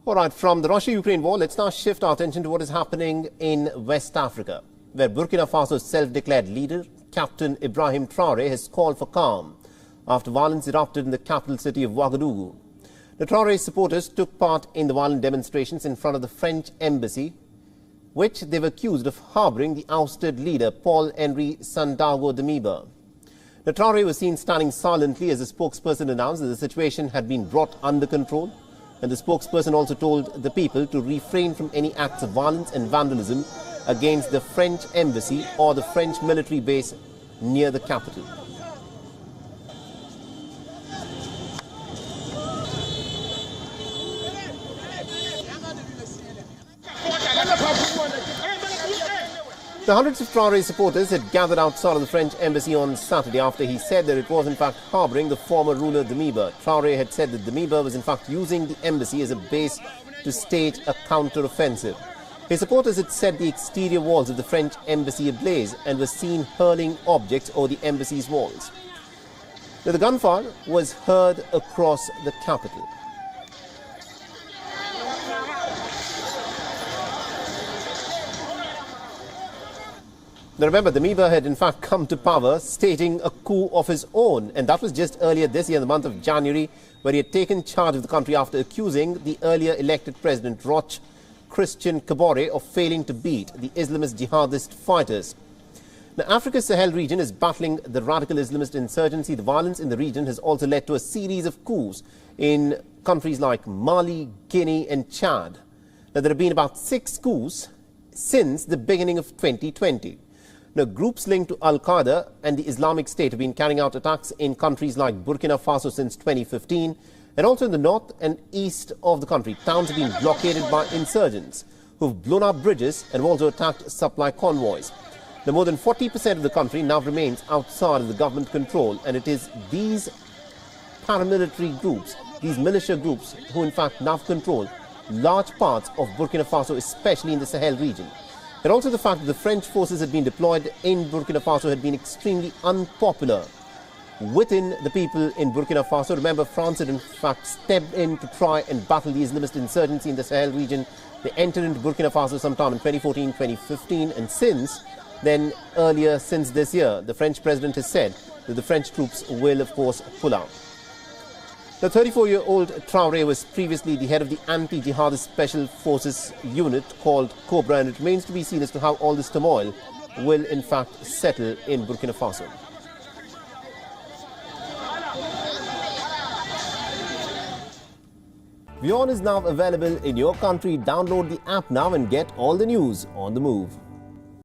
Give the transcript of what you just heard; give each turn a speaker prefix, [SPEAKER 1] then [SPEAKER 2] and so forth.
[SPEAKER 1] All right, from the Russia-Ukraine war, let's now shift our attention to what is happening in West Africa, where Burkina Faso's self-declared leader, Captain Ibrahim Traoré, has called for calm after violence erupted in the capital city of Ouagadougou. The Traoré supporters took part in the violent demonstrations in front of the French embassy, which they were accused of harboring the ousted leader, Paul-Henri Sandaogo Damiba. The Traoré was seen standing silently as the spokesperson announced that the situation had been brought under control. And the spokesperson also told the people to refrain from any acts of violence and vandalism against the French embassy or the French military base near the capital. The hundreds of Traoré supporters had gathered outside of the French embassy on Saturday after he said that it was in fact harboring the former ruler Damiba. Traoré had said that Damiba was in fact using the embassy as a base to stage a counter-offensive. His supporters had set the exterior walls of the French embassy ablaze and were seen hurling objects over the embassy's walls. Now, the gunfire was heard across the capital. Now remember, Damiba had in fact come to power staging a coup of his own, and that was just earlier this year in the month of January, where he had taken charge of the country after accusing the earlier elected president, Roch Christian Kabore, of failing to beat the Islamist jihadist fighters. Now, Africa's Sahel region is battling the radical Islamist insurgency. The violence in the region has also led to a series of coups in countries like Mali, Guinea and Chad. Now, there have been about 6 coups since the beginning of 2020. Now, groups linked to Al-Qaeda and the Islamic State have been carrying out attacks in countries like Burkina Faso since 2015, and also in the north and east of the country. Towns have been blockaded by insurgents who've blown up bridges and have also attacked supply convoys. Now, more than 40% of the country now remains outside of the government control, and it is these paramilitary groups, these militia groups, who in fact now control large parts of Burkina Faso, especially in the Sahel region. And also the fact that the French forces had been deployed in Burkina Faso had been extremely unpopular within the people in Burkina Faso. Remember, France had in fact stepped in to try and battle the Islamist insurgency in the Sahel region. They entered into Burkina Faso sometime in 2014, 2015, and since then, earlier since this year, the French president has said that the French troops will, of course, pull out. The 34-year-old Traoré was previously the head of the anti-jihadist special forces unit called Cobra, and it remains to be seen as to how all this turmoil will in fact settle in Burkina Faso. WION is now available in your country. Download the app now and get all the news on the move.